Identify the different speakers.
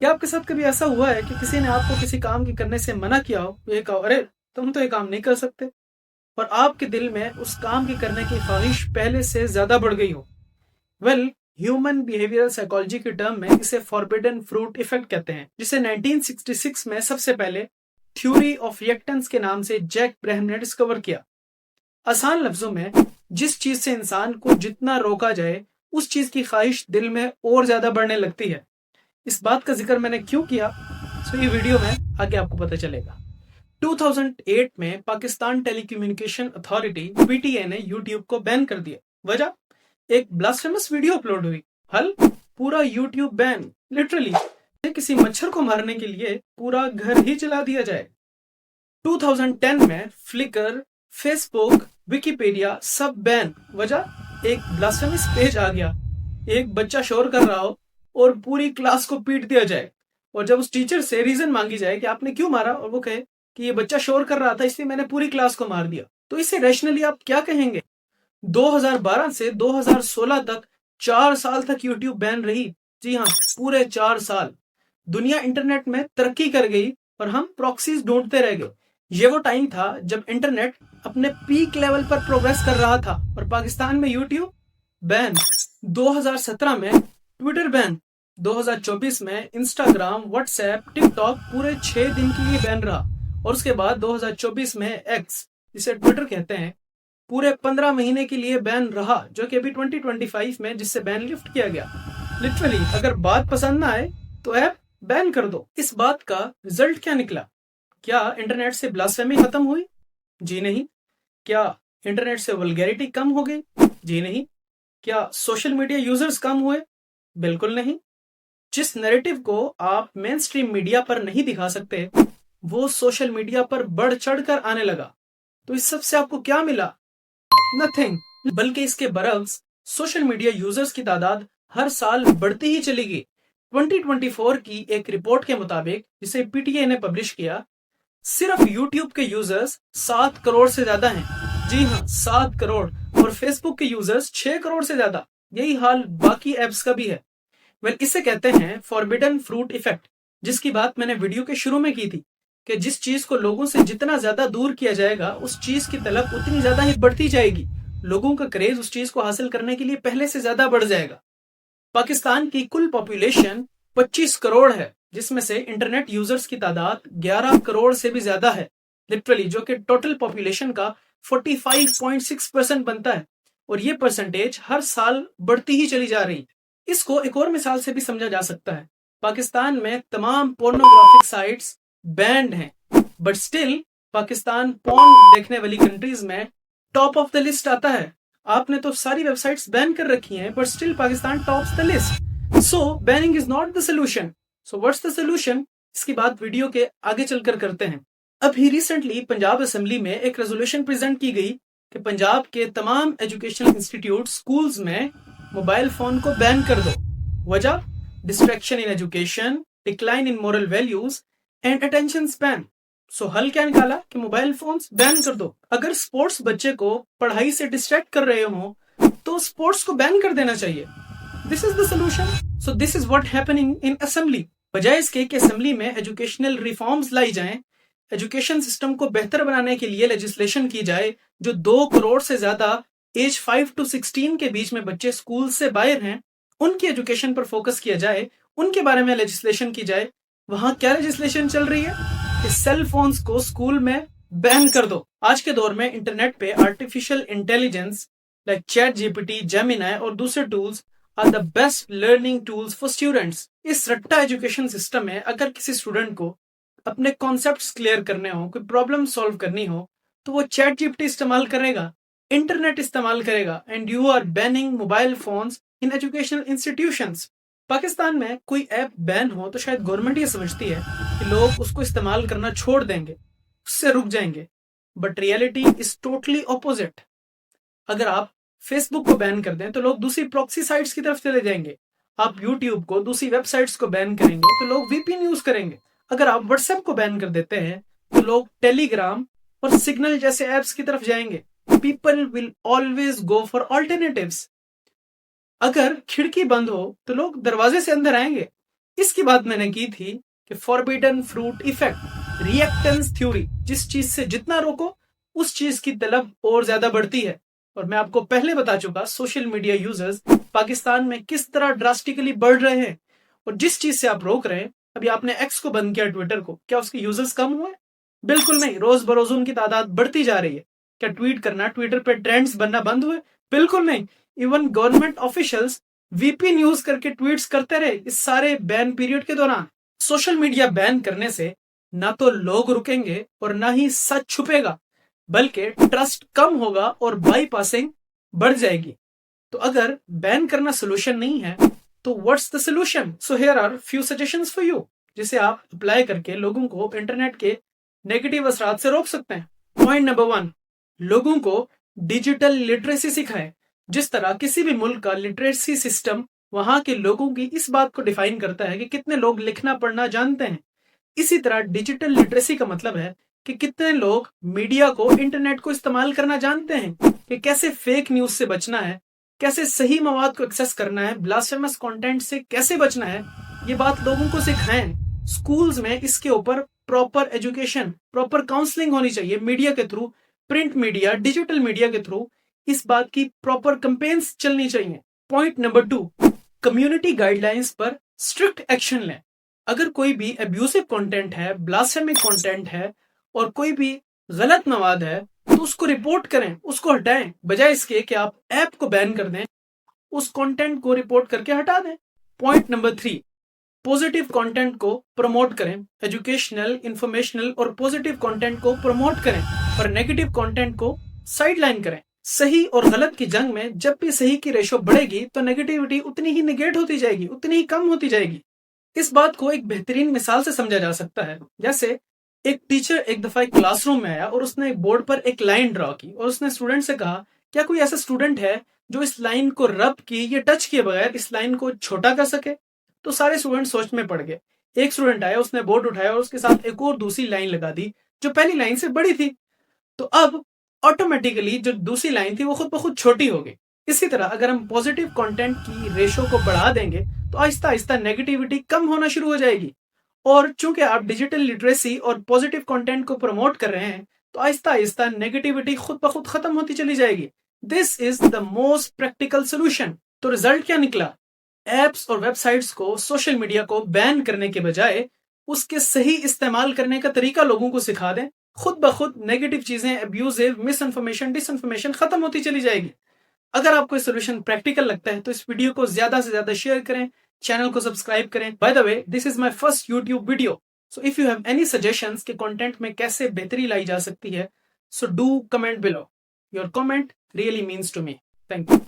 Speaker 1: क्या आपके साथ कभी ऐसा हुआ है कि किसी ने आपको किसी काम के करने से मना किया हो, ये कहो अरे तुम तो ये काम नहीं कर सकते, और आपके दिल में उस काम के करने की ख्वाहिश पहले से ज्यादा बढ़ गई हो? वेल, ह्यूमन बिहेवियरल साइकोलॉजी के टर्म में इसे फॉरबिडन फ्रूट इफेक्ट कहते हैं, जिसे 1966 में सबसे पहले थ्योरी ऑफ रिएक्टेंस के नाम से जैक ब्रैहम ने डिस्कवर किया। आसान लफ्जों में, जिस चीज से इंसान को जितना रोका जाए उस चीज की ख्वाहिश दिल में और ज्यादा बढ़ने लगती है। इस बात का जिक्र मैंने क्यों किया, ये वीडियो में आगे आपको पता चलेगा। 2008 में पाकिस्तान टेलीकम्युनिकेशन अथॉरिटी पीटीए ने यूट्यूब को बैन कर दिया। वजह, एक ब्लास्फेमस वीडियो अपलोड हुई। हल, पूरा यूट्यूब बैन। लिटरली किसी मच्छर को मारने के लिए पूरा घर ही जला दिया जाए। 2010 में फ्लिकर, फेसबुक, विकिपीडिया सब बैन। वजह, एक ब्लास्फेमस पेज आ गया, एक बच्चा शोर कर रहा हो और पूरी क्लास को पीट दिया जाए, और जब उस टीचर से रीजन मांगी जाए कि आपने क्यों मारा, और वो कहे कि ये बच्चा शोर कर रहा था इसलिए मैंने पूरी क्लास को मार दिया, तो इसे रैशनली आप क्या कहेंगे? 2012 से 2016 तक 4 साल तक यूट्यूब बैन रही। जी हाँ, पूरे 4 साल। दुनिया इंटरनेट में तरक्की कर गई और हम प्रॉक्सीज ढूंढते रह गए। ये वो टाइम था जब इंटरनेट अपने पीक लेवल पर प्रोग्रेस कर रहा था, और पाकिस्तान में यूट्यूब बैन। 2017 में ट्विटर बैन। 2024 में इंस्टाग्राम, व्हाट्सएप, टिकटॉक पूरे 6 दिन के लिए बैन रहा, और उसके बाद 2024 में एक्स, जिसे ट्विटर कहते हैं, पूरे 15 महीने के लिए बैन रहा, जो कि अभी 2025 में जिससे बैन लिफ्ट किया गया। लिटरली अगर बात पसंद ना आए तो ऐप बैन कर दो। इस बात का रिजल्ट क्या निकला? क्या इंटरनेट से ब्लास्फेमी खत्म हुई? जी नहीं। क्या इंटरनेट से वल्गैरिटी कम हो गई? जी नहीं। क्या सोशल मीडिया यूजर्स कम हुए? बिल्कुल नहीं। जिस नैरेटिव को आप मेन स्ट्रीम मीडिया पर नहीं दिखा सकते, वो सोशल मीडिया पर बढ़ चढ़ कर आने लगा। तो इस सब से आपको क्या मिला? नथिंग। बल्कि इसके बरक्स सोशल मीडिया यूजर्स की तादाद हर साल बढ़ती ही चली गई। 2024 की एक रिपोर्ट के मुताबिक, जिसे पीटीए ने पब्लिश किया, सिर्फ यूट्यूब के यूजर्स 7 करोड़ से ज्यादा हैं। जी हाँ, 7 करोड़। और फेसबुक के यूजर्स 6 करोड़ से ज्यादा। यही हाल बाकी एप्स का भी है। वेल, इसे कहते हैं फॉरबिडन फ्रूट इफेक्ट, जिसकी बात मैंने वीडियो के शुरू में की थी, कि जिस चीज को लोगों से जितना ज्यादा दूर किया जाएगा उस चीज की तलब उतनी ज्यादा ही बढ़ती जाएगी। लोगों का क्रेज उस चीज को हासिल करने के लिए पहले से ज्यादा बढ़ जाएगा। पाकिस्तान की कुल पॉपुलेशन 25 करोड़ है, जिसमें से इंटरनेट यूजर्स की तादाद 11 करोड़ से भी ज्यादा है। लिटरली, जो कि टोटल पॉपुलेशन का 45.6% बनता है, और ये परसेंटेज हर साल बढ़ती ही चली जा रही है। इसको एक और मिसाल से भी समझा जा सकता है। पाकिस्तान में तमाम पोर्नोग्राफिक साइट्स बैंड हैं, बट स्टिल पाकिस्तान पोर्न देखने वाली कंट्रीज में टॉप ऑफ द लिस्ट आता है। आपने तो सारी वेबसाइट्स बैन कर रखी हैं, but still Pakistan tops the list. So banning is not the solution. So what's the solution? इसकी बात वीडियो के आगे चलकर करते हैं। अभी रिसेंटली पंजाब असेंबली में एक रेजोल्यूशन प्रेजेंट की गई कि पंजाब के तमाम एजुकेशनल इंस्टीट्यूट, स्कूल्स में मोबाइल फोन को बैन कर दो। वजह, distraction in education, decline in moral values and attention span. So हल क्या निकाला कि मोबाइल फोन्स बैन कर दो। अगर स्पोर्ट्स बच्चे को पढ़ाई से डिस्ट्रैक्ट कर रहे हो तो स्पोर्ट्स को बैन कर देना चाहिए। This is the solution. So this is what happening in assembly. बजाय इसके कि असेंबली में एजुकेशनल रिफॉर्म्स लाई जाएं, एजुकेशन सिस्टम को बेहतर बनाने के लिए लेजिस्लेशन की जाए, जो 2 करोड़ से ज्यादा एज 5 to 16 के बीच में बच्चे स्कूल से बाहर हैं, उनकी एजुकेशन पर फोकस किया जाए, उनके बारे में लेजिस्लेशन की जाए। वहां क्या लेजिस्लेशन चल रही है कि सेल फोन्स को स्कूल में बैन कर दो। आज के दौर में इंटरनेट पे artificial intelligence like ChatGPT, Gemini और दूसरे tools are the best learning tools for students. इस रट्टा एजुकेशन सिस्टम में अगर किसी स्टूडेंट को अपने कॉन्सेप्ट्स क्लियर करने हो, कोई प्रॉब्लम सॉल्व करनी हो, तो वो चैट जीपीटी इस्तेमाल करेगा, इंटरनेट इस्तेमाल करेगा, and you are banning mobile phones in educational institutions. Pakistan में कोई ऐप बैन हो तो शायद गवर्नमेंट ये समझती है कि लोग उसको इस्तेमाल करना छोड़ देंगे, उससे रुक जाएंगे, but reality is totally opposite. अगर आप फेसबुक को बैन कर दें तो लोग दूसरी प्रॉक्सी साइट्स की तरफ चले जाएंगे। आप यूट्यूब को, दूसरी वेबसाइट्स को बैन करेंगे तो लोग वीपीएन यूज करेंगे। अगर आप व्हाट्सएप को बैन कर देते हैं तो लोग टेलीग्राम और सिग्नल जैसे एप्स की तरफ जाएंगे। People will always go for alternatives. अगर खिड़की बंद हो तो लोग दरवाजे से अंदर आएंगे। इसकी बात मैंने की थी कि forbidden fruit effect, reactance theory, जिस चीज से जितना रोको उस चीज की तलब और ज्यादा बढ़ती है। और मैं आपको पहले बता चुका सोशल मीडिया यूजर्स पाकिस्तान में किस तरह ड्रास्टिकली बढ़ रहे हैं, और जिस चीज से आप रोक रहे हैं, अभी आपने एक्स को बंद किया, ट्विटर को, क्या उसके यूजर्स कम हुए? बिल्कुल नहीं, रोज बरोज उनकी तादाद बढ़ती जा रही है। क्या ट्वीट करना, ट्विटर पे ट्रेंड्स बनना बंद हुए? बिल्कुल नहीं। Even government officials VPN use करके ट्वीट्स करते रहे इस सारे बैन पीरियड के दौरान। सोशल मीडिया बैन करने से ना तो लोग रुकेंगे और ना ही सच छुपेगा, बल्कि ट्रस्ट कम होगा और बाईपासिंग बढ़ जाएगी। तो अगर बैन करना सोल्यूशन नहीं है तो what's the solution? So here are few suggestions for you, जिसे आप अप्लाई करके लोगों को इंटरनेट के नेगेटिव असरात से रोक सकते हैं। पॉइंट नंबर 1, लोगों को डिजिटल लिटरेसी सिखाएं। जिस तरह किसी भी मुल्क का लिटरेसी सिस्टम वहां के लोगों की इस बात को डिफाइन करता है कि कितने लोग लिखना पढ़ना जानते हैं, इसी तरह डिजिटल लिटरेसी का मतलब है कि कितने लोग मीडिया को, इंटरनेट को इस्तेमाल करना जानते हैं, कि कैसे फेक न्यूज से बचना है, कैसे सही मवाद को एक्सेस करना है, ब्लास्फेमस कंटेंट से कैसे बचना है। ये बात लोगों को सिखाएं। स्कूल्स में इसके ऊपर प्रॉपर एजुकेशन, प्रॉपर काउंसलिंग होनी चाहिए, मीडिया के through, print media, digital media के थ्रू इस बात की प्रॉपर कैंपेन्स चलनी चाहिए। पॉइंट नंबर 2, कम्युनिटी गाइडलाइंस पर स्ट्रिक्ट एक्शन लें। अगर कोई भी अब्यूसिव कंटेंट है, ब्लास्फेमिक कंटेंट है और कोई भी गलत मवाद है तो उसको रिपोर्ट करें, उसको हटाएं, बजाय इसके कि आप ऐप को बैन कर दें, उस कंटेंट को रिपोर्ट करके हटा दें। पॉइंट नंबर 3, पॉजिटिव कंटेंट को प्रमोट करें। एजुकेशनल, इंफॉर्मेशनल और पॉजिटिव कंटेंट को प्रमोट करें और नेगेटिव कंटेंट को साइडलाइन करें। सही और गलत की जंग में जब भी सही की रेशो बढ़ेगी तो नेगेटिविटी उतनी ही निगेट होती जाएगी, उतनी ही कम होती जाएगी। इस बात को एक बेहतरीन मिसाल से समझा जा सकता है। जैसे एक टीचर एक दफा एक क्लासरूम में आया और उसने एक बोर्ड पर एक लाइन ड्रॉ की और उसने स्टूडेंट से कहा, क्या कोई ऐसा स्टूडेंट है जो इस लाइन को रब की या टच किए बगैर इस लाइन को छोटा कर सके? तो सारे स्टूडेंट सोच में पड़ गए। एक स्टूडेंट आया, उसने बोर्ड उठाया और उसके साथ एक और दूसरी लाइन लगा दी जो पहली लाइन से बड़ी थी। तो अब ऑटोमेटिकली जो दूसरी लाइन थी वो खुद ब खुद छोटी हो गई। इसी तरह अगर हम पॉजिटिव कंटेंट की रेशो को बढ़ा देंगे तो आहिस्ता आहिस्ता नेगेटिविटी कम होना शुरू हो जाएगी। और चूंकि आप डिजिटल लिटरेसी और पॉजिटिव कंटेंट को प्रमोट कर रहे हैं तो आहिस्ता आहिस्ता नेगेटिविटी खुद ब खुद खत्म होती चली जाएगी। This is the most practical solution. तो रिजल्ट क्या निकला? एप्स और वेबसाइट्स को, सोशल मीडिया को बैन करने के बजाय उसके सही इस्तेमाल करने का तरीका लोगों को सिखा दें। खुद ब खुद नेगेटिव चीजें, abusive, misinformation, disinformation खत्म होती चली जाएगी। अगर आपको ये सोल्यूशन प्रैक्टिकल लगता है तो इस वीडियो को ज्यादा से ज्यादा शेयर करें, चैनल को सब्सक्राइब करें। By the way, this is my first YouTube video, so if you have any suggestions कि कंटेंट में कैसे बेहतरी लाई जा सकती है, so do comment below. Your comment really means to me. Thank you.